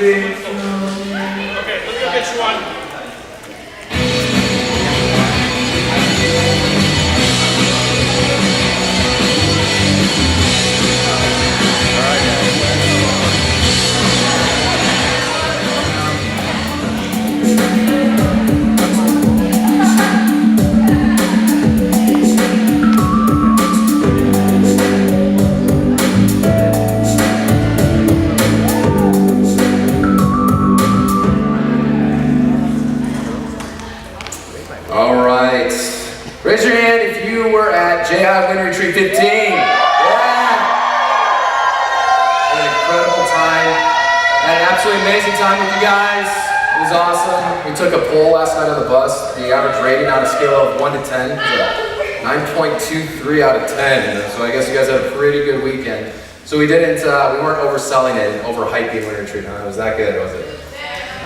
Okay, let's go get you one. Raise your hand if you were at J.High Winter Retreat 15. Yeah! Had an incredible time. Had an absolutely amazing time with you guys. It was awesome. We took a poll last night on the bus. The average rating on a scale of 1 to 10 was a 9.23 out of 10. So I guess you guys had a pretty good weekend. So we weren't overselling it and overhyping Winter Retreat. Huh? It was that good, was it?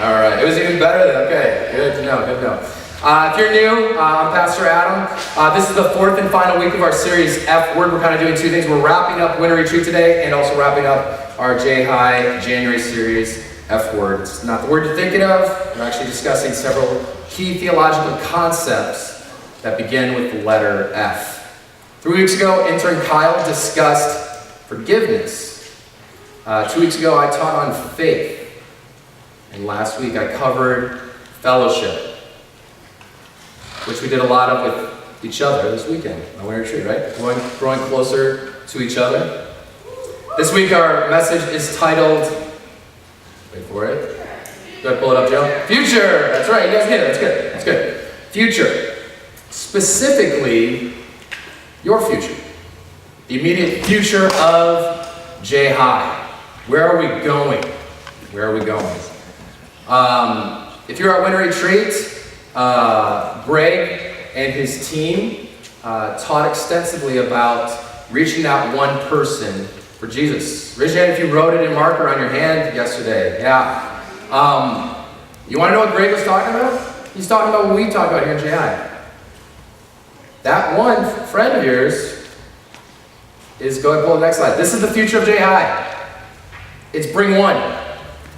All right. It was even better then. Okay. Good to know. Good to know. If you're new, I'm Pastor Adam. This is the fourth and final week of our series, F Word. We're kind of doing two things. We're wrapping up Winter Retreat today and also wrapping up our J.High January series, F Word. It's not the word you're thinking of. We're actually discussing several key theological concepts that begin with the letter F. 3 weeks ago, intern Kyle discussed forgiveness. 2 weeks ago, I taught on faith. And last week, I covered fellowship, which we did a lot of with each other this weekend on Winter Retreat, right? Growing closer to each other. This week our message is titled, wait for it. Go ahead, pull it up, Joe. Future! That's right, you guys get it, that's good, that's good. Future. Specifically, your future. The immediate future of J.High. Where are we going? Where are we going? If you're at Winter Retreat, Greg and his team taught extensively about reaching that one person for Jesus. Raise your hand if you wrote it in marker on your hand yesterday. Yeah. You want to know what Greg was talking about? He's talking about what we talk about here in J.High. That one friend of yours is, go ahead and pull the next slide. This is the future of J.High. It's bring one.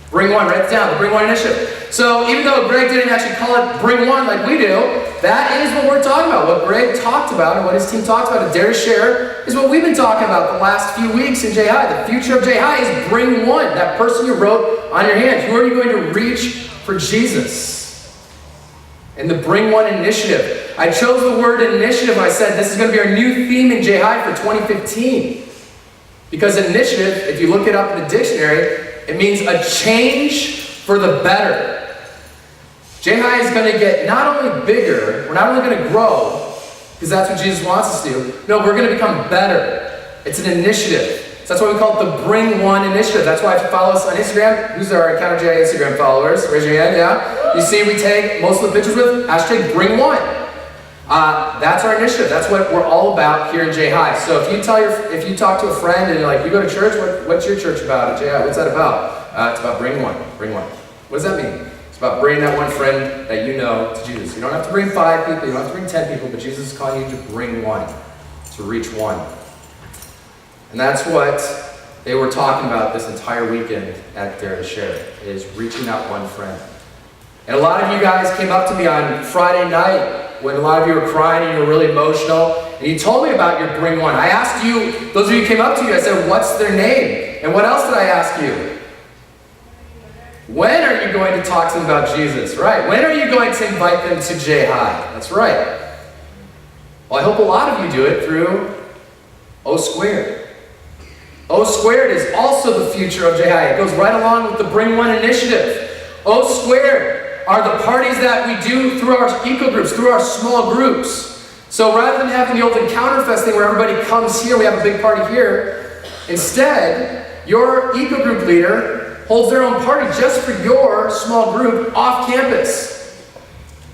Bring one, write it down, the Bring One initiative. So even though Greg didn't actually call it Bring One like we do, that is what we're talking about. What Greg talked about and what his team talked about and dare to share is what we've been talking about the last few weeks in J.High. The future of J.High is Bring One, that person you wrote on your hand. Who are you going to reach for Jesus? And the Bring One initiative. I chose the word initiative. I said this is going to be our new theme in J.High for 2015. Because initiative, if you look it up in the dictionary, it means a change for the better. J.High is going to get not only bigger, we're not only going to grow, because that's what Jesus wants us to do. No, we're going to become better. It's an initiative. So that's why we call it the Bring One initiative. That's why if you follow us on Instagram, who's our Encounter J.High Instagram followers? Raise your hand, yeah? You see we take most of the pictures with hashtag Bring One. That's our initiative. That's what we're all about here in J.High. So if you talk to a friend and you're like, you go to church, what's your church about at J.High? What's that about? It's about Bring One. Bring One. What does that mean? It's about bringing that one friend that you know to Jesus. You don't have to bring 5 people, you don't have to bring 10 people, but Jesus is calling you to bring one, to reach one. And that's what they were talking about this entire weekend at Dare to Share, is reaching that one friend. And a lot of you guys came up to me on Friday night when a lot of you were crying and you were really emotional, and you told me about your Bring One. I asked you, those of you who came up to you, I said, what's their name? And what else did I ask you? When are you going to talk to them about Jesus? Right. When are you going to invite them to J.High? That's right. Well, I hope a lot of you do it through O Squared. O Squared is also the future of J.High. It goes right along with the Bring One initiative. O Squared are the parties that we do through our eco groups, through our small groups. So rather than having the old Encounter Fest thing where everybody comes here, we have a big party here, instead, your eco group leader holds their own party just for your small group off campus.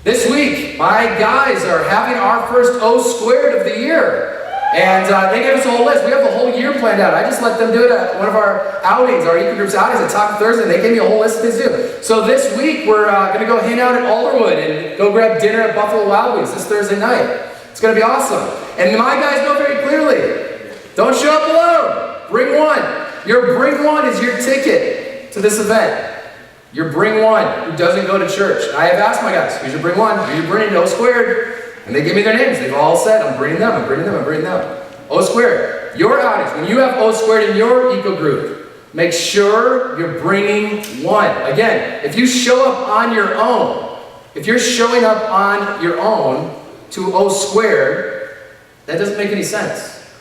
This week, my guys are having our first O Squared of the year. And they gave us a whole list. We have the whole year planned out. I just let them do it at one of our outings, our eco group's outings at Taco Thursday. They gave me a whole list of things to do. So this week, we're going to go hang out at Alderwood and go grab dinner at Buffalo Wild Wings this Thursday night. It's going to be awesome. And my guys know very clearly, don't show up alone. Bring one. Your Bring One is your ticket to this event. your bring one who doesn't go to church. I have asked my guys, who's your bring one? Who's your bring O squared? And they give me their names. They've all said, I'm bringing them, I'm bringing them, I'm bringing them. O squared, your outings. When you have O squared in your eco group, make sure you're bringing one. Again, if you show up on your own, if you're showing up on your own to O squared, that doesn't make any sense.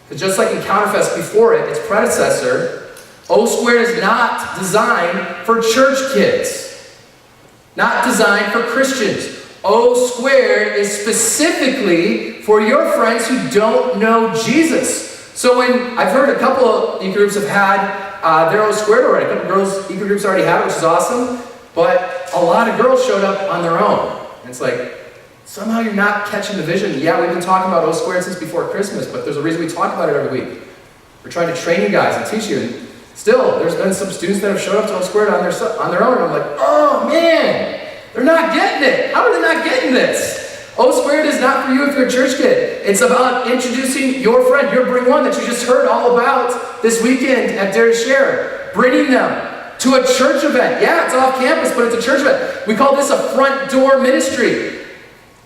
Because just like in Counterfest before it, its predecessor, O squared is not designed for church kids. Not designed for Christians. O squared is specifically for your friends who don't know Jesus. So when I've heard a couple of e-groups have had their O squared already. A couple girls, e-groups already had it, which is awesome. But a lot of girls showed up on their own. And it's like, somehow you're not catching the vision. Yeah, we've been talking about O squared since before Christmas, but there's a reason we talk about it every week. We're trying to train you guys and teach you. And still, there's been some students that have showed up to O squared on their own, and I'm like, oh man, they're not getting it. How are they not getting this? O squared is not for you if you're a church kid. It's about introducing your friend, your bring one that you just heard all about this weekend at Dare to Share. Bringing them to a church event. Yeah, it's off campus, but it's a church event. We call this a front door ministry.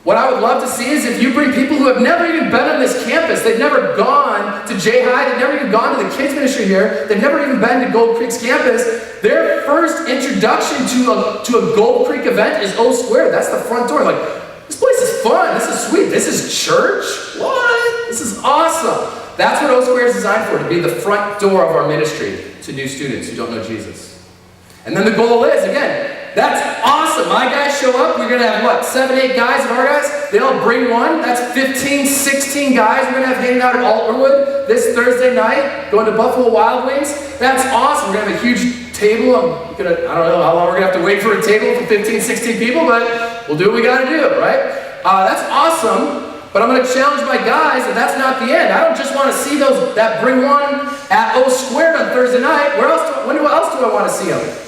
What I would love to see is if you bring people who have never even been on this campus, they've never gone to J.High, they've never even gone to the kids ministry here, they've never even been to Gold Creek's campus, their first introduction to a Gold Creek event is O squared. That's the front door. Like, this place is fun, this is sweet, this is church? What? This is awesome. That's what O squared is designed for, to be the front door of our ministry to new students who don't know Jesus. And then the goal is, again, that's awesome. My guys show up. We're going to have, what, 7, 8 guys of our guys? They all bring one. That's 15, 16 guys we're going to have hanging out at Alderwood this Thursday night, going to Buffalo Wild Wings. That's awesome. We're going to have a huge table. I don't know how long we're going to have to wait for a table for 15, 16 people, but we'll do what we got to do, right? That's awesome. But I'm going to challenge my guys that that's not the end. I don't just want to see those that bring one at O squared on Thursday night. When else do I want to see them?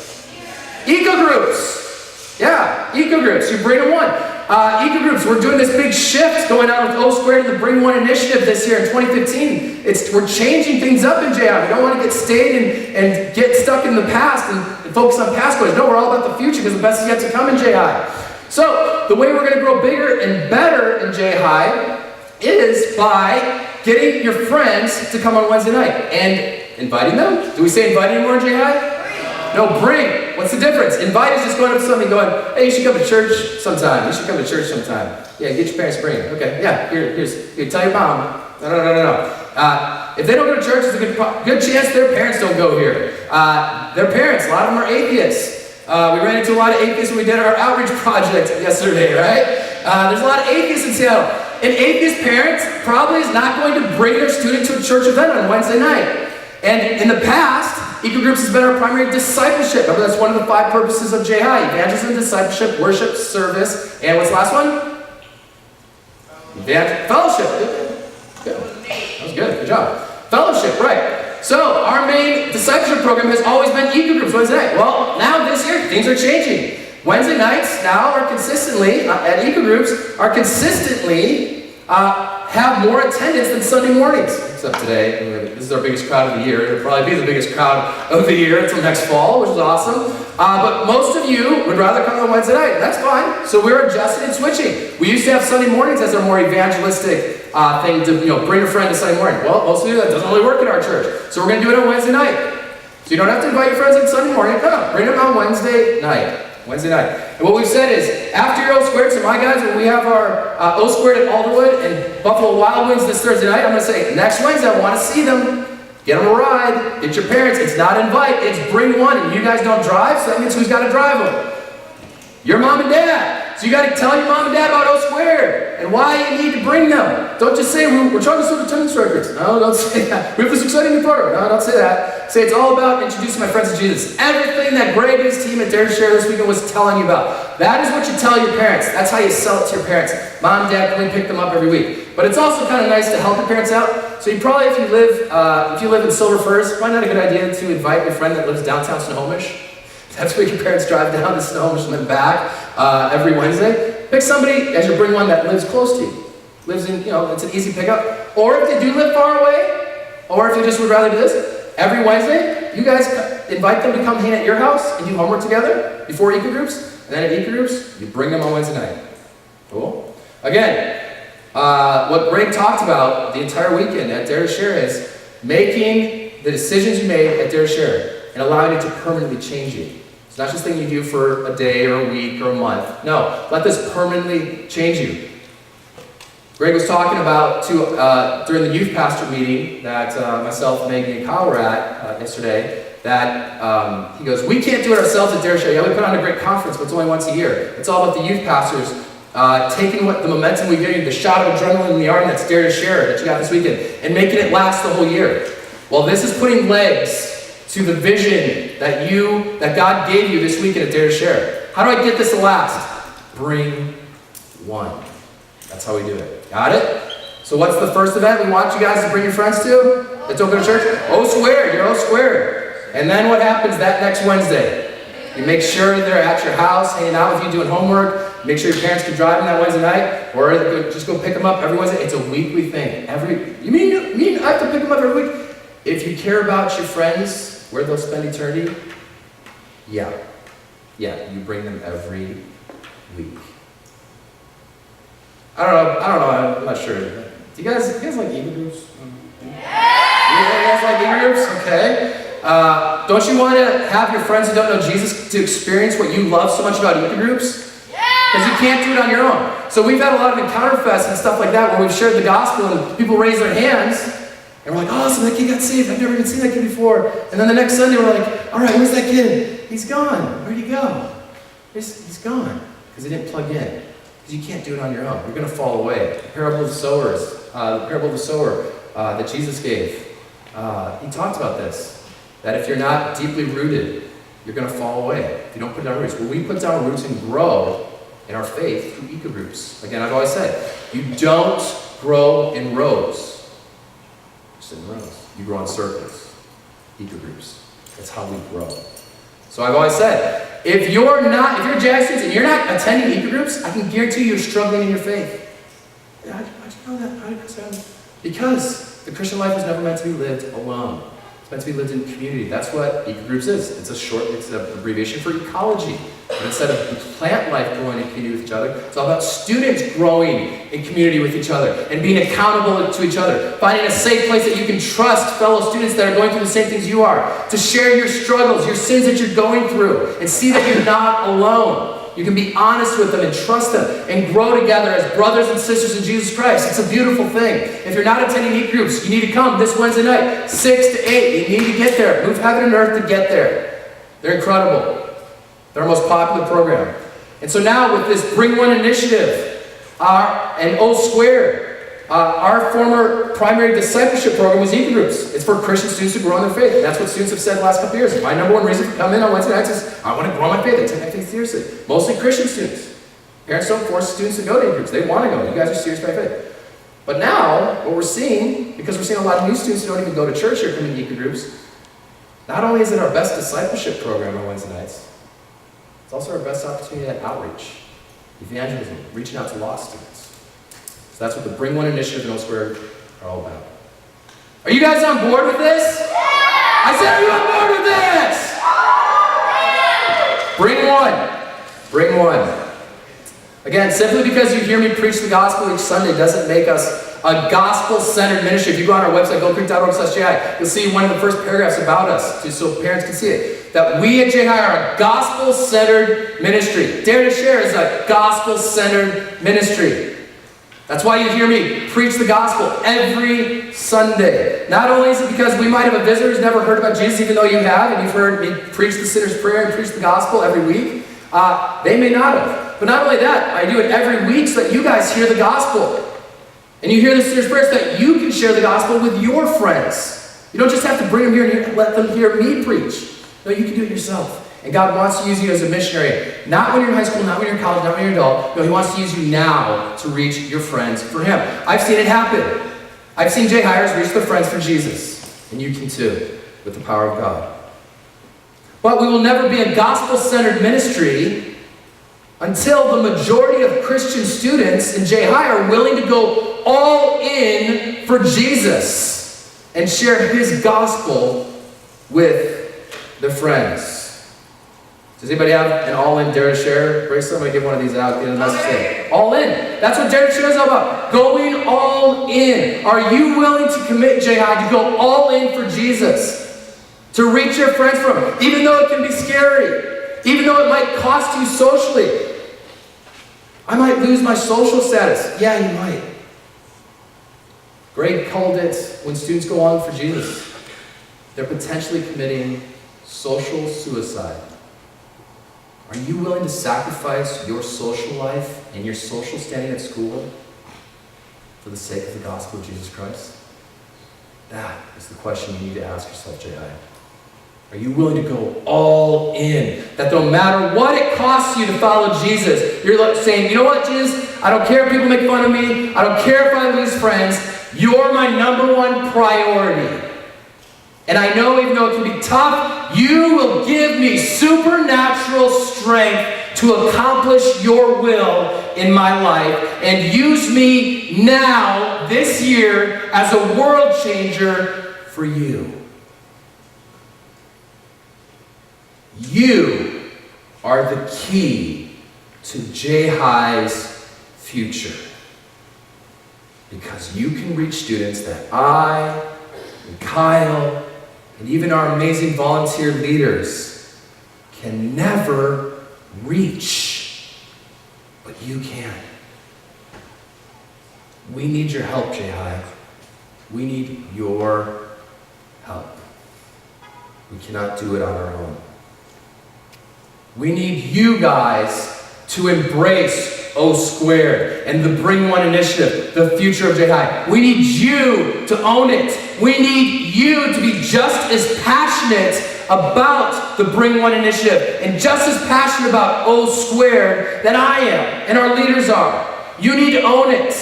Eco groups. Yeah, eco groups. You bring them one. Eco groups, we're doing this big shift going on with O squared and the Bring One initiative this year in 2015. We're changing things up in J.High. We don't want to get stayed and get stuck in the past and focus on past goals. No, we're all about the future because the best is yet to come in J.High. So, the way we're going to grow bigger and better in J.High is by getting your friends to come on Wednesday night and inviting them. Do we say inviting anymore in J.High? No, bring. What's the difference? Invite is just going up to somebody going, hey, you should come to church sometime. You should come to church sometime. Yeah, get your parents to bring it. Okay, yeah, here, tell your mom. No. If they don't go to church, there's a good chance their parents don't go here. Their parents, a lot of them are atheists. We ran into a lot of atheists when we did our outreach project yesterday, right? There's a lot of atheists in Seattle. An atheist parent probably is not going to bring their student to a church event on Wednesday night. And in the past, Eco Groups has been our primary discipleship. Remember, that's one of the 5 purposes of J.High. Evangelism, discipleship, worship, service, and what's the last one? Fellowship. Good. That was good. Good job. Fellowship, right. So, our main discipleship program has always been Eco Groups Wednesday night. Well, now this year, things are changing. Wednesday nights now are consistently, at Eco Groups, are consistently have more attendance than Sunday mornings. Except today, this is our biggest crowd of the year. It'll probably be the biggest crowd of the year until next fall, which is awesome. But most of you would rather come on Wednesday night, and that's fine. So we're adjusting and switching. We used to have Sunday mornings as our more evangelistic thing to bring a friend to Sunday morning. Well, most of you, that doesn't really work in our church. So we're going to do it on Wednesday night. So you don't have to invite your friends on Sunday morning. No, bring them on Wednesday night. Wednesday night. And what we've said is, after your O squared, so my guys, when we have our O squared at Alderwood and Buffalo Wild Wings this Thursday night, I'm going to say, next Wednesday, I want to see them. Get them a ride. Get your parents. It's not invite, it's bring one. And you guys don't drive, so that means who's got to drive them? Your mom and dad. So you got to tell your mom and dad about O squared and why you need to bring them. Don't just say, we're trying to sort attendance records. No, don't say that. We have this exciting new program. No, don't say that. Say it's all about introducing my friends to Jesus. Everything that Greg and his team at Dare to Share this weekend was telling you about. That is what you tell your parents. That's how you sell it to your parents. Mom and dad can pick them up every week. But it's also kind of nice to help your parents out. So you probably, if you live in Silver Firs, might not a good idea to invite your friend that lives downtown Snohomish. That's where your parents drive down to Snohomish and then back every Wednesday. Pick somebody as you bring one that lives close to you. Lives in, it's an easy pickup. Or if they do live far away, or if you just would rather do this, every Wednesday, you guys invite them to come hang at your house and do homework together before eco groups. And then at eco groups, you bring them on Wednesday night. Cool? Again, what Greg talked about the entire weekend at Dare to Share is making the decisions you made at Dare to Share and allowing it to permanently change you. It's not just a thing you do for a day or a week or a month. No, let this permanently change you. Greg was talking about, during the youth pastor meeting that myself, Maggie, and Kyle were at yesterday, that he goes, we can't do it ourselves at Dare to Share. Yeah, we put on a great conference, but it's only once a year. It's all about the youth pastors taking the momentum we get, the shot of adrenaline in the arm that's Dare to Share that you got this weekend, and making it last the whole year. Well, this is putting legs to the vision that God gave you this weekend at Dare to Share. How do I get this to last? Bring one. That's how we do it. Got it? So what's the first event we want you guys to bring your friends to? Let's open a church. O Squared. You're O Squared. And then what happens that next Wednesday? You make sure they're at your house, hanging out with you, doing homework. Make sure your parents can drive them that Wednesday night, or just go pick them up every Wednesday. It's a weekly thing. You mean I have to pick them up every week? If you care about your friends, where they'll spend eternity, yeah, you bring them every week. I don't know, I'm not sure. Do you guys like eco groups? Yeah, you guys like eco groups? Okay. Don't you want to have your friends who don't know Jesus to experience what you love so much about eco groups? Because you can't do it on your own. So we've had a lot of encounter fests and stuff like that where we've shared the gospel and people raise their hands and we're like, awesome, that kid got saved. I've never even seen that kid before. And then the next Sunday we're like, all right, where's that kid? He's gone. Where'd he go? He's gone. Because he didn't plug in. Because you can't do it on your own. You're going to fall away. The parable of the sower that Jesus gave, he talked about this. That if you're not deeply rooted, you're going to fall away. If you don't put down roots. Well, we put down roots and grow in our faith through eco groups. Again, I've always said, you don't grow in rows. Just in rows. You grow in circles. Eco groups. That's how we grow. So I've always said, if you're a JAG student and you're not attending eco groups, I can guarantee you're struggling in your faith. How'd you know that? How did this happen? Because the Christian life was never meant to be lived alone. It's meant to be lived in community. That's what eco groups is. It's an abbreviation for ecology. But instead of plant life growing in community with each other, it's all about students growing in community with each other and being accountable to each other. Finding a safe place that you can trust fellow students that are going through the same things you are. To share your struggles, your sins that you're going through, and see that you're not alone. You can be honest with them and trust them and grow together as brothers and sisters in Jesus Christ. It's a beautiful thing. If you're not attending eco groups, you need to come this Wednesday night, 6 to 8. You need to get there. Move heaven and earth to get there. They're incredible. They're our most popular program. And so now with this Bring One initiative and O Squared, our former primary discipleship program was eco groups. It's for Christian students to grow in their faith. And that's what students have said the last couple of years. My number one reason for coming in on Wednesday nights is I want to grow my faith. I take my faith seriously. Mostly Christian students. Parents don't force students to go to eco groups. They want to go. You guys are serious about faith. But now, what we're seeing, because we're seeing a lot of new students who don't even go to church here coming to eco groups, not only is it our best discipleship program on Wednesday nights, it's also our best opportunity at outreach, evangelism, reaching out to lost students. So that's what the Bring One initiative and O Squared are all about. Are you guys on board with this? I said, are you on board with this? Bring one. Bring one. Again, simply because you hear me preach the gospel each Sunday doesn't make us a gospel-centered ministry. If you go on our website, goldcreek.org/J.High, you'll see one of the first paragraphs about us, just so parents can see it. That we at J.High are a gospel-centered ministry. Dare to Share is a gospel-centered ministry. That's why you hear me preach the gospel every Sunday. Not only is it because we might have a visitor who's never heard about Jesus, even though you have, and you've heard me preach the sinner's prayer and preach the gospel every week. They may not have. But not only that, I do it every week so that you guys hear the gospel. And you hear the sinner's prayer so that you can share the gospel with your friends. You don't just have to bring them here and let them hear me preach. No, you can do it yourself. And God wants to use you as a missionary. Not when you're in high school, not when you're in college, not when you're an adult. No, He wants to use you now to reach your friends for Him. I've seen it happen. I've seen J-Highers reach their friends for Jesus. And you can too, with the power of God. But we will never be a gospel-centered ministry until the majority of Christian students in J.High are willing to go all in for Jesus and share His gospel with their friends. Does anybody have an all-in Dare to Share bracelet? I'm going to give one of these out at the end of the message today. All in. That's what Dare to Share is all about. Going all in. Are you willing to commit, J.High, to go all in for Jesus? To reach your friends for him? Even though it can be scary. Even though it might cost you socially. I might lose my social status. Yeah, you might. Greg called it, when students go on for Jesus, they're potentially committing social suicide. Are you willing to sacrifice your social life and your social standing at school for the sake of the gospel of Jesus Christ? That is the question you need to ask yourself, J.High. Are you willing to go all in? That no matter what it costs you to follow Jesus, you're saying, you know what, Jesus? I don't care if people make fun of me. I don't care if I lose friends. You're my number one priority. And I know even though it can be tough, you will give me supernatural strength to accomplish your will in my life and use me now, this year, as a world changer for you. You are the key to J.High's future. Because you can reach students that I and Kyle and even our amazing volunteer leaders can never reach. But you can. We need your help, J.High. We need your help. We cannot do it on our own. We need you guys to embrace O Squared and the Bring One initiative, the future of J.High. We need you to own it. We need you to be just as passionate about the Bring One initiative and just as passionate about O Squared that I am and our leaders are. You need to own it.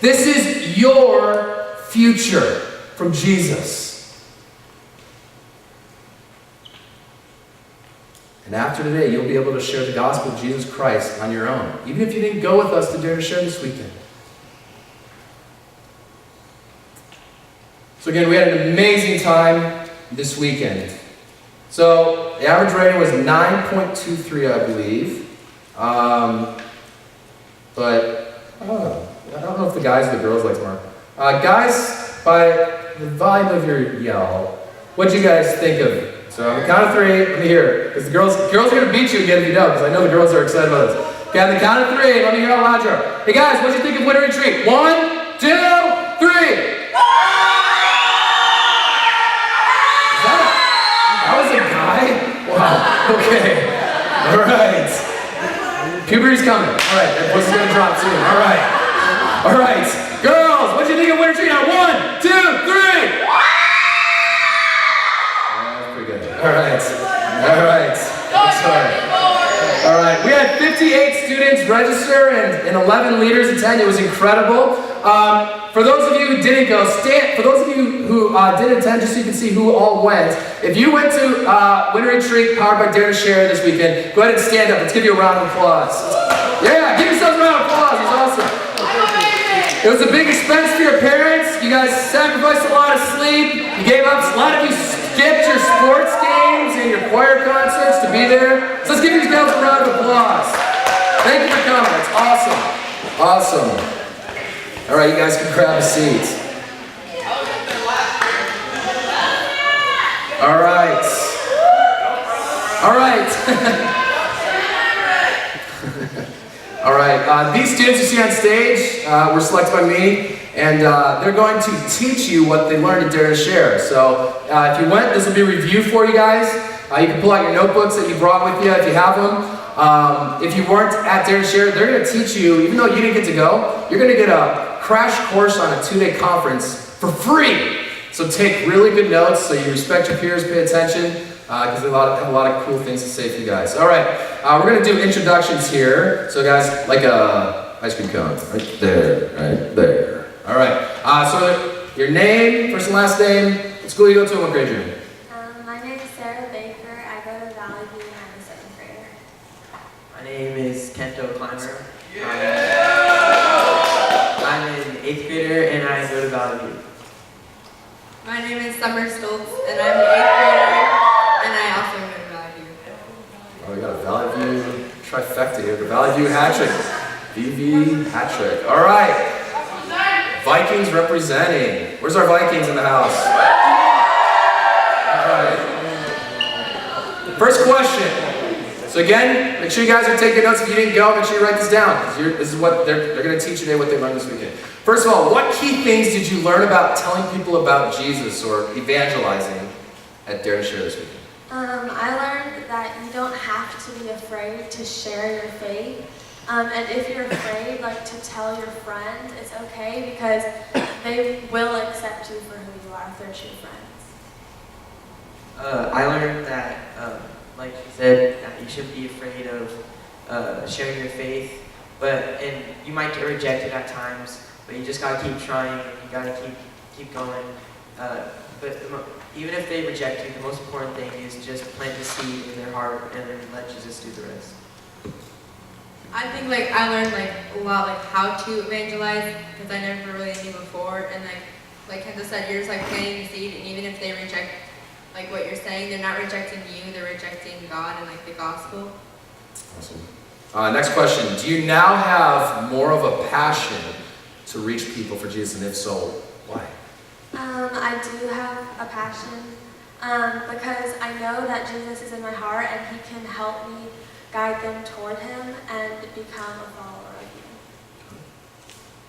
This is your future from Jesus. And after today, you'll be able to share the gospel of Jesus Christ on your own, even if you didn't go with us to Dare to Share this weekend. So again, we had an amazing time this weekend. So the average rating was 9.23, I believe. But I don't know if the guys or the girls like tomorrow. Guys, by the volume of your yell, what'd you guys think of it? So on the count of three, let me hear it. Because the girls are going to beat you again if you don't, because I know the girls are excited about this. Okay, on the count of three, let me hear how loud you are. Hey guys, what'd you think of Winter Retreat? 1, 2, 3. That was a guy? Wow, okay. All right. Puberty's coming. All right, that voice is going to drop soon. All right. All right. Girls, what'd you think of Winter Retreat? Now, 1, 2, 3. All right. All right. Sorry. All right. We had 58 students register and 11 leaders attend. It was incredible. For those of you who didn't go, for those of you who did attend, just so you can see who all went. If you went to Winter Retreat powered by Dare to Share this weekend, go ahead and stand up. Let's give you a round of applause. Yeah, give yourselves a round of applause. It was awesome. It was a big expense for your parents. You guys sacrificed a lot of sleep. You gave up. A lot of you skipped your sports games and your choir concerts to be there. So let's give these girls a round of applause. Thank you for coming. It's awesome. Awesome. All right, you guys can grab a seat. All right. All right. All right, these students you see on stage were selected by me, and they're going to teach you what they learned at Dare to Share. So if you went, this will be a review for you guys. You can pull out your notebooks that you brought with you if you have them. If you weren't at Dare to Share, they're going to teach you, even though you didn't get to go, you're going to get a crash course on a 2-day conference for free. So take really good notes so you respect your peers, pay attention. Because they have a lot of cool things to say for you guys. All right, we're going to do introductions here. So guys, like a ice cream cone, right there, right there. All right, so your name, first and last name, what school you go to, and what grade you're in? My name is Sarah Baker. I go to Valley View and I'm a 7th grader. My name is Kento Climber. I'm an 8th grader and I go to Valley View. My name is Summer Stoltz and I'm an 8th grader. Oh, we got a Valley View trifecta here. The Valley View hat trick. VV hat trick. All right. Vikings representing. Where's our Vikings in the house? All right. First question. So again, make sure you guys are taking notes. If you didn't go, make sure you write this down. This is what they're going to teach you today, what they learned this weekend. First of all, what key things did you learn about telling people about Jesus or evangelizing at Dare to Share this weekend? I learned that you don't have to be afraid to share your faith. And if you're afraid, like, to tell your friend, it's okay because they will accept you for who you are if they're true friends. I learned that, like you said, that you shouldn't be afraid of sharing your faith, and you might get rejected at times, but you just gotta keep trying, and you gotta keep going. Even if they reject you, the most important thing is just plant the seed in their heart and then let Jesus do the rest. I think I learned a lot how to evangelize because I never really knew before, and like Kendall said, you're just planting the seed, and even if they reject what you're saying, they're not rejecting you, they're rejecting God and the gospel. Awesome. Next question. Do you now have more of a passion to reach people for Jesus, and if so, why? I do have a passion because I know that Jesus is in my heart and he can help me guide them toward him and become a follower of you.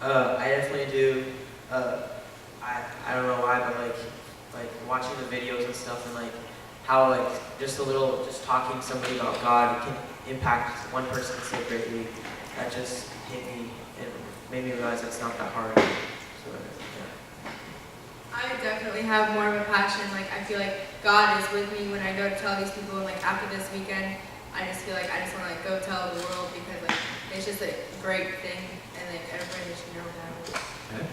I definitely do. I don't know why, but watching the videos and stuff, and how just talking to somebody about God can impact one person so greatly. That just hit me and made me realize it's not that hard. So, yeah. I definitely have more of a passion. I feel like God is with me when I go to tell these people, and after this weekend, I just feel I just want to go tell the world because it's just a great thing, and everybody should know about it. Okay.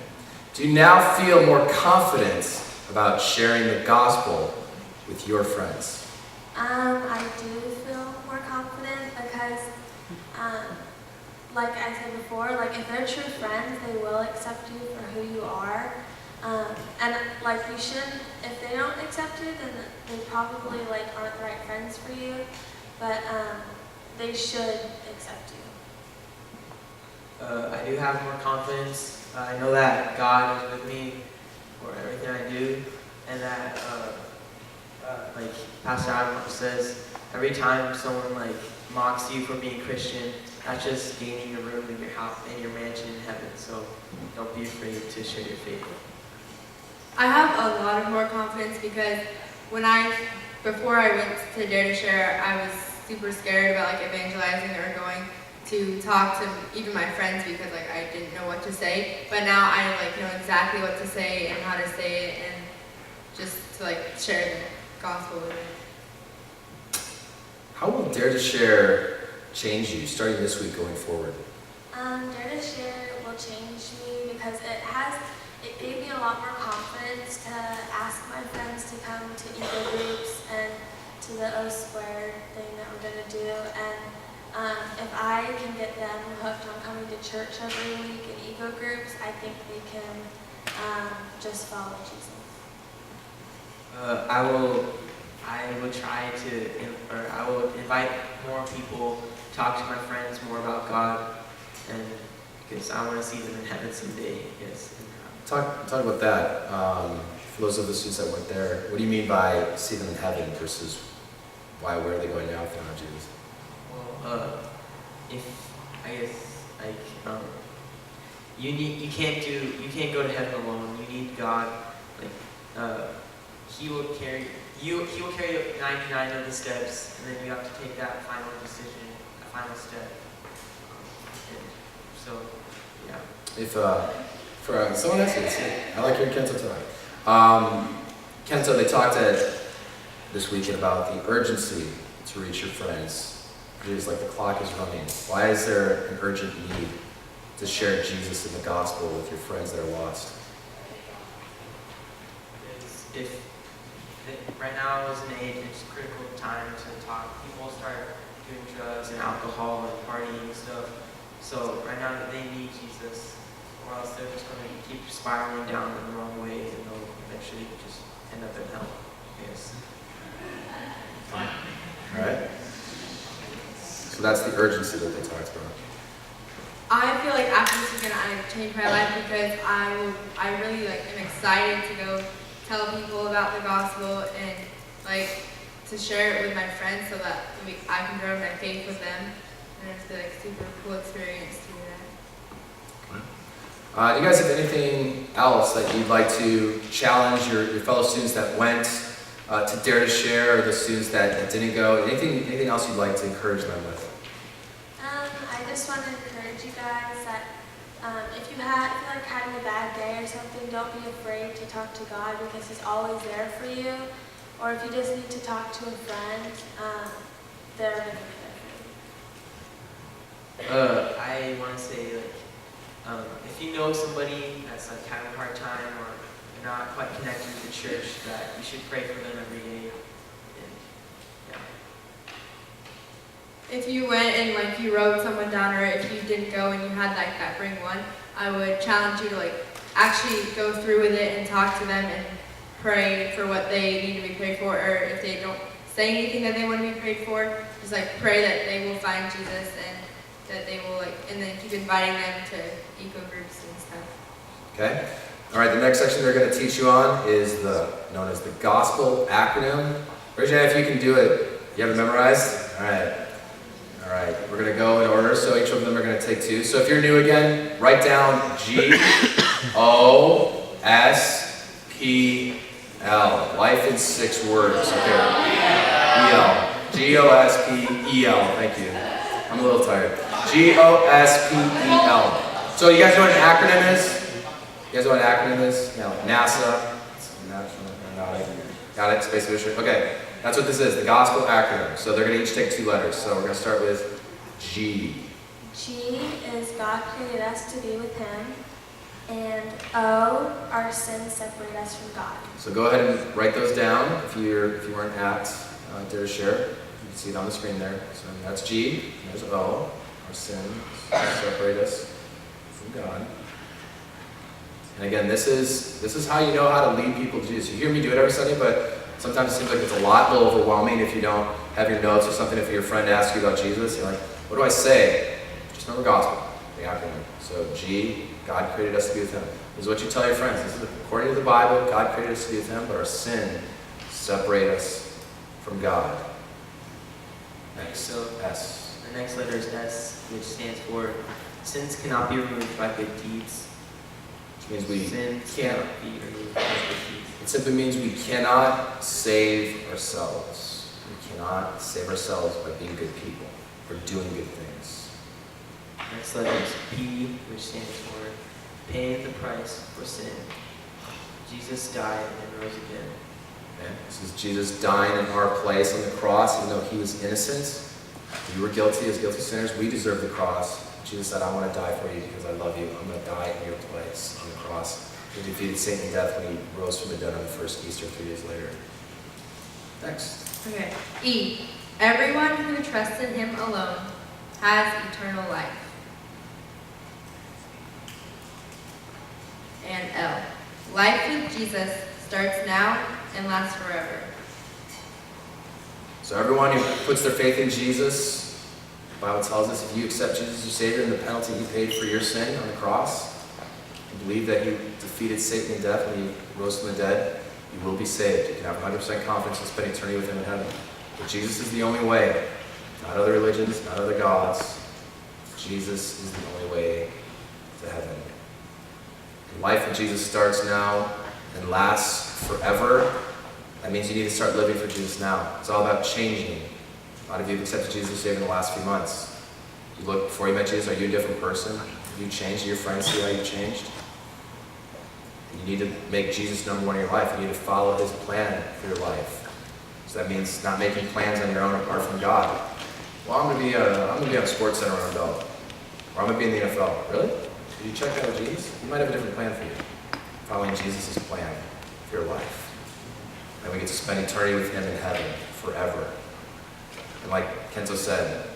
Do you now feel more confident about sharing the gospel with your friends? I do feel more confident because, like I said before, if they're true friends, they will accept you for who you are. And you shouldn't, if they don't accept you, then they probably aren't the right friends for you. But they should accept you. I do have more confidence. I know that God is with me for everything I do, and that, Pastor Adam says, every time someone mocks you for being Christian, that's just gaining a room in your house, in your mansion in heaven. So don't be afraid to share your faith. I have a lot of more confidence because before I went to Dare to Share, I was super scared about evangelizing or going to talk to even my friends because I didn't know what to say. But now I know exactly what to say and how to say it, and just to share the gospel with them. How will Dare to Share change you starting this week going forward? Dare to Share will change me because it gave me a lot more confidence to ask my friends to come to Eco groups and to the O Squared thing that we're going to do. And if I can get them hooked on coming to church every week in Eco groups, I think they can just follow Jesus. I will try to, or I will invite more people, talk to my friends more about God, and because I want to see them in heaven someday. Yes. Talk about that. For those of the students that went there, what do you mean by see them in heaven versus where are they going now if they're not Jesus? Well, you can't go to heaven alone. You need God. He will carry you 99 of the steps, and then you have to take that final decision, a final step. So, yeah. If for someone else, I like hearing Kento talk. Kento, they talked this weekend about the urgency to reach your friends. It is the clock is running. Why is there an urgent need to share Jesus and the gospel with your friends that are lost? If right now is an age, it's a critical time to talk. People start doing drugs and alcohol and partying and stuff. So right now they need Jesus, or else they're just going to keep spiraling down in the wrong way, and they'll eventually just end up in hell. Yes. All right. So that's the urgency that they talked about. I feel like after this weekend I changed my life because I really like am excited to go tell people about the gospel and like to share it with my friends so that I can grow my faith with them, and it's like super cool experience to do that. Do you guys have anything else that you'd like to challenge your fellow students that went to Dare to Share, or the students that didn't go? Anything else you'd like to encourage them with? I just want to encourage you guys that if you feel like having a bad day or something, don't be afraid to talk to God because He's always there for you. Or if you just need to talk to a friend, they're going to be there for you. I want to say, like, if you know somebody that's like having a hard time or you're not quite connected with the church, that you should pray for them every day. And, yeah. If you went and like you wrote someone down, or if you didn't go and you had like that bring one, I would challenge you to like actually go through with it and talk to them and pray for what they need to be prayed for, or if they don't say anything that they want to be prayed for, just like pray that they will find Jesus and that they will like, and then keep inviting them to eco groups and stuff. Okay. All right. The next section they're going to teach you on is known as the gospel acronym. Raise your hand if you can do it. You have it memorized? All right. All right. We're going to go in order, so each of them are going to take two. So if you're new again, write down GOSPEL. Life in 6 words. Okay. EL. GOSPEL. Thank you. I'm a little tired. GOSPEL. So you guys know what an acronym is? You guys know what an acronym is? You know, NASA. Got it? Space Mission. Okay. That's what this is, the gospel acronym. So they're going to each take 2 letters. So we're going to start with G. G is God created us to be with Him. And O, our sins separate us from God. So go ahead and write those down if you weren't at Dare to Share. You can see it on the screen there. So that's G. There's O. Our sins separate us from God. And again, this is how you know how to lead people to Jesus. You hear me do it every Sunday, but sometimes it seems like it's a little overwhelming if you don't have your notes or something. If your friend asks you about Jesus, you're like, what do I say? Just remember gospel, the acronym. So G, God created us to be with Him. This is what you tell your friends. This is according to the Bible, God created us to be with Him, but our sin separate us from God. Next, So S. the next letter is S, which stands for sins cannot be removed by good deeds. Which means we Sins can't. cannot be removed by good deeds. It simply means we cannot save ourselves. We cannot save ourselves by being good people or doing good things. Next letter is P, which stands for paying the price for sin. Jesus died and rose again. Okay? This is Jesus dying in our place on the cross, even though He was innocent. We were guilty as guilty sinners. We deserve the cross. Jesus said, I want to die for you because I love you. I'm going to die in your place on the cross. He defeated Satan in death when He rose from the dead on the first Easter 3 days later. Next. Okay. E, everyone who trusts in Him alone has eternal life. And L, life with Jesus starts now and lasts forever. So everyone who puts their faith in Jesus, the Bible tells us if you accept Jesus as your Savior and the penalty He paid for your sin on the cross, and believe that He defeated Satan in death when He rose from the dead, you will be saved. You can have 100% confidence and spend eternity with Him in heaven. But Jesus is the only way. Not other religions, not other gods. Jesus is the only way to heaven. And life with Jesus starts now and lasts forever. That means you need to start living for Jesus now. It's all about changing. A lot of you have accepted Jesus as Savior in the last few months. You look before you met Jesus, are you a different person? Have you changed? Do your friends see how you've changed? You need to make Jesus number one in your life. You need to follow His plan for your life. So that means not making plans on your own apart from God. Well, I'm going to be on Sports Center on Bell. Or I'm going to be in the NFL. Really? Did you check that with Jesus? He might have a different plan for you. Following Jesus' plan for your life. And we get to spend eternity with Him in heaven forever. And like Kento said,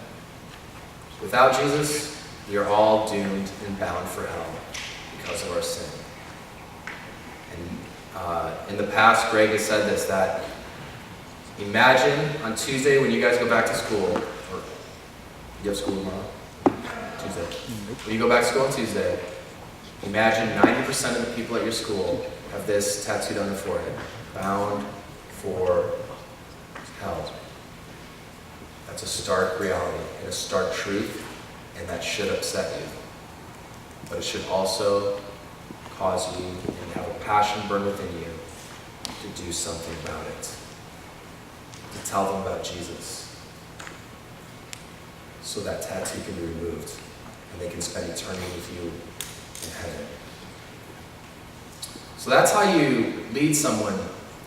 without Jesus, we are all doomed and bound for hell because of our sin. And in the past, Greg has said this, that imagine on Tuesday when you guys go back to school, or You have school tomorrow? Tuesday. When you go back to school on Tuesday, imagine 90% of the people at your school have this tattooed on their forehead. Bound for hell. That's a stark reality and a stark truth, and that should upset you. But it should also cause you and have a passion burn within you to do something about it. To tell them about Jesus. So that tattoo can be removed and they can spend eternity with you in heaven. So that's how you lead someone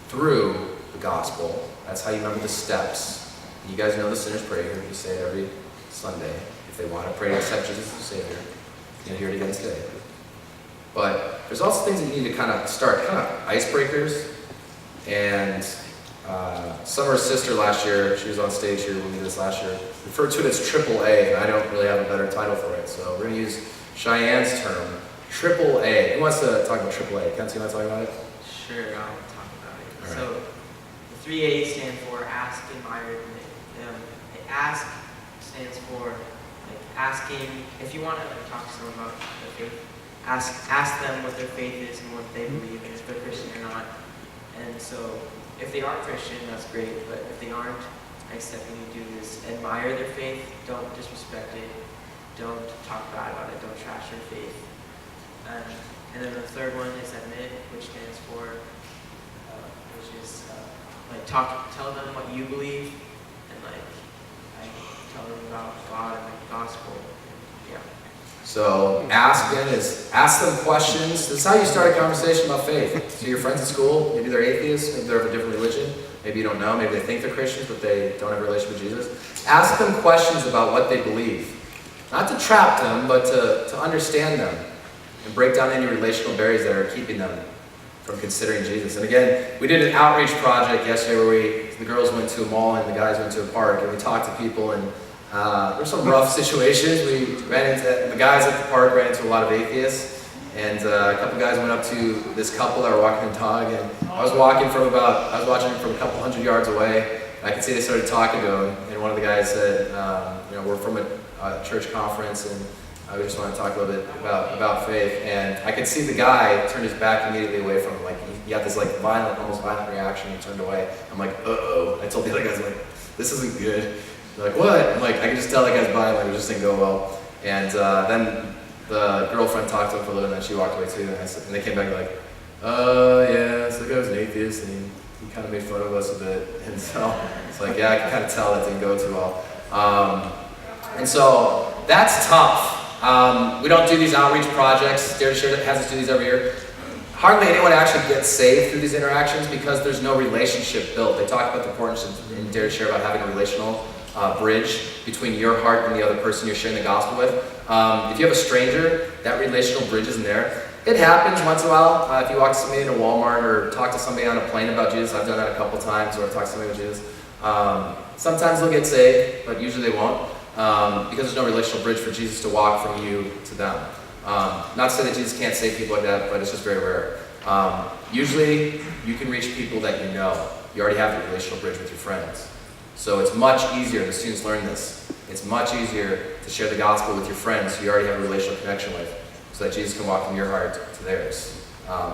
through the gospel. That's how you remember the steps. You guys know the sinner's prayer. You say it every Sunday. If they want to pray to accept Jesus as Savior, you'll hear it again today. But there's also things that you need to kind of start, kind of icebreakers. And Summer's sister last year, she was on stage here when we did this last year, referred to it as AAA, and I don't really have a better title for it. So we're going to use Cheyenne's term, AAA. Who wants to talk about AAA? Kent, you want to talk about it? Sure, I'll talk about it. All right. So, the 3 A's stand for ask, admire, and ask stands for like asking. If you want to talk to someone about their faith, ask them what their faith is and what they believe, and if they're Christian or not. And so, if they are Christian, that's great. But if they aren't, next step you need to do is admire their faith. Don't disrespect it. Don't talk bad about it. Don't trash your faith. And then the third one is admit, which stands for, which is tell them what you believe, and tell them about God and the gospel. Yeah. So ask then is ask them questions. This is how you start a conversation about faith. So your friends at school, maybe they're atheists, maybe they're of a different religion, maybe you don't know, maybe they think they're Christians, but they don't have a relationship with Jesus. Ask them questions about what they believe. Not to trap them, but to understand them and break down any relational barriers that are keeping them from considering Jesus. And again, we did an outreach project yesterday where the girls went to a mall and the guys went to a park, and we talked to people, and there were some rough situations. We ran into, the guys at the park ran into a lot of atheists, and a couple guys went up to this couple that were walking the dog, and I was watching from a couple hundred yards away, and I could see they started talking to him, and one of the guys said, we're from a church conference, and we just want to talk a little bit about faith. And I could see the guy turn his back immediately away from him. Like he got this almost violent reaction. He turned away. I'm like, uh-oh. I told the other guys, like, this isn't good. They're like, what? I'm like, I could just tell that guy's violent. It just didn't go well. And then the girlfriend talked to him for a little, and then she walked away too. And they came back like, yeah, so the guy was an atheist, and he kind of made fun of us a bit. And so it's like, yeah, I can kind of tell that didn't go too well. And so that's tough. We don't do these outreach projects. Dare to Share has us do these every year. Hardly anyone actually gets saved through these interactions because there's no relationship built. They talk about the importance in Dare to Share about having a relational bridge between your heart and the other person you're sharing the gospel with. If you have a stranger, that relational bridge isn't there. It happens once in a while. If you walk to somebody in a Walmart or talk to somebody on a plane about Jesus, I've done that a couple times, or I've talked to somebody about Jesus. Sometimes they'll get saved, but usually they won't. Because there's no relational bridge for Jesus to walk from you to them. Not to say that Jesus can't save people like that, but it's just very rare. Usually, you can reach people that you know. You already have the relational bridge with your friends. So it's much easier, the students learn this, it's much easier to share the gospel with your friends who you already have a relational connection with, so that Jesus can walk from your heart to theirs,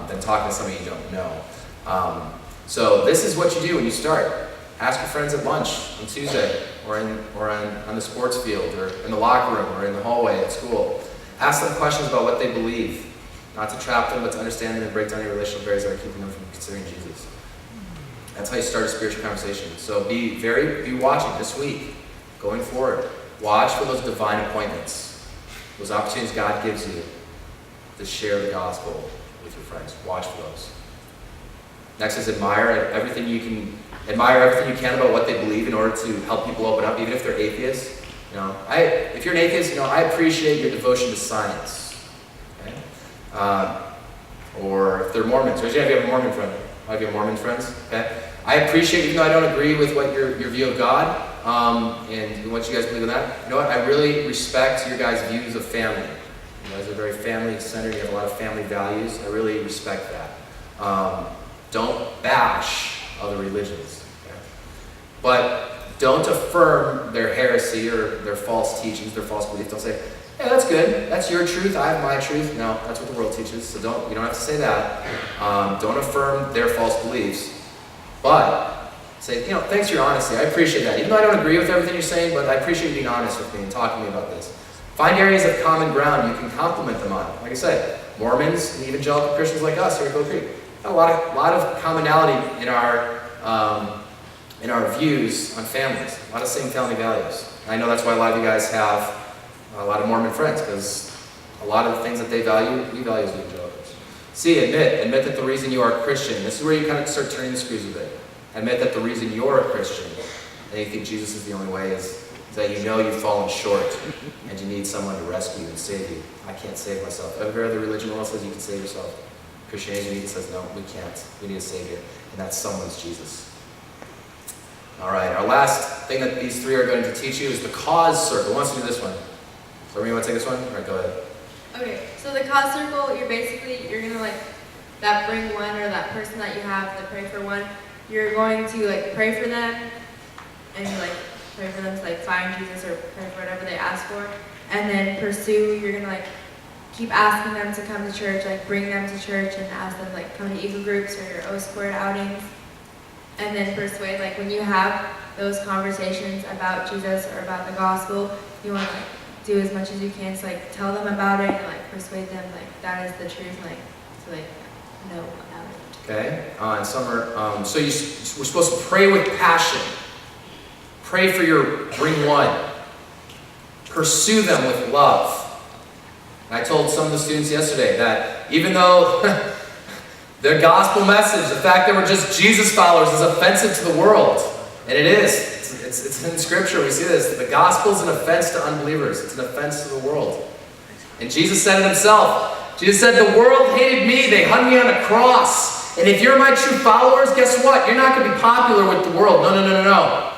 than talking to somebody you don't know. So this is what you do when you start. Ask your friends at lunch on Tuesday, or on the sports field, or in the locker room, or in the hallway at school. Ask them questions about what they believe, not to trap them, but to understand them and break down any relational barriers that are keeping them from considering Jesus. That's how you start a spiritual conversation. So be watching this week, going forward. Watch for those divine appointments, those opportunities God gives you to share the gospel with your friends. Watch for those. Next is admire everything you can about what they believe in order to help people open up, even if they're atheists. If you're an atheist, I appreciate your devotion to science. Okay? Or if they're Mormons, raise your hand if you have a Mormon friend. I have Mormon friends. Okay? I appreciate, even though I don't agree with what your view of God and what you guys believe in that. You know what? I really respect your guys' views of family. You guys are very family-centered. You have a lot of family values. I really respect that. Don't bash other religions. Okay? But don't affirm their heresy or their false teachings, their false beliefs. Don't say, yeah, that's good. That's your truth. I have my truth. No, that's what the world teaches. So you don't have to say that. Don't affirm their false beliefs. But say, thanks for your honesty. I appreciate that. Even though I don't agree with everything you're saying, but I appreciate you being honest with me and talking to me about this. Find areas of common ground you can compliment them on. Like I said, Mormons and evangelical Christians like us here at Gold Creek. A lot of commonality in our views on families. A lot of same family values. And I know that's why a lot of you guys have a lot of Mormon friends, because a lot of the things that they value, we value as evangelicals. C, admit that the reason you are a Christian, this is where you kind of start turning the screws a bit. Admit that the reason you're a Christian and you think Jesus is the only way is that you've fallen short and you need someone to rescue and save you. I can't save myself. Every other religion world says you can save yourself. Christianity says no, we can't. We need a savior, and that someone's Jesus. All right, our last thing that these three are going to teach you is the cause circle. Who wants to do this one? So, you want to take this one? All right, go ahead. Okay, so the cause circle, you're gonna that bring one, or that person that you have to pray for one, you're going to pray for them, and pray for them to find Jesus or pray for whatever they ask for, and then pursue, you're gonna keep asking them to come to church, bring them to church and ask them come to Eagle groups or your O-squared outings, and then persuade, when you have those conversations about Jesus or about the gospel, you want to do as much as you can to tell them about it and persuade them that is the truth, to know about it. Okay, and some are, so we're supposed to pray with passion. Pray for bring one. Pursue them with love. And I told some of the students yesterday that even though the gospel message, the fact that we're just Jesus followers, is offensive to the world, and it is. It's in Scripture, we see this. The gospel is an offense to unbelievers. It's an offense to the world. And Jesus said it himself. Jesus said, the world hated me. They hung me on a cross. And if you're my true followers, guess what? You're not going to be popular with the world. No.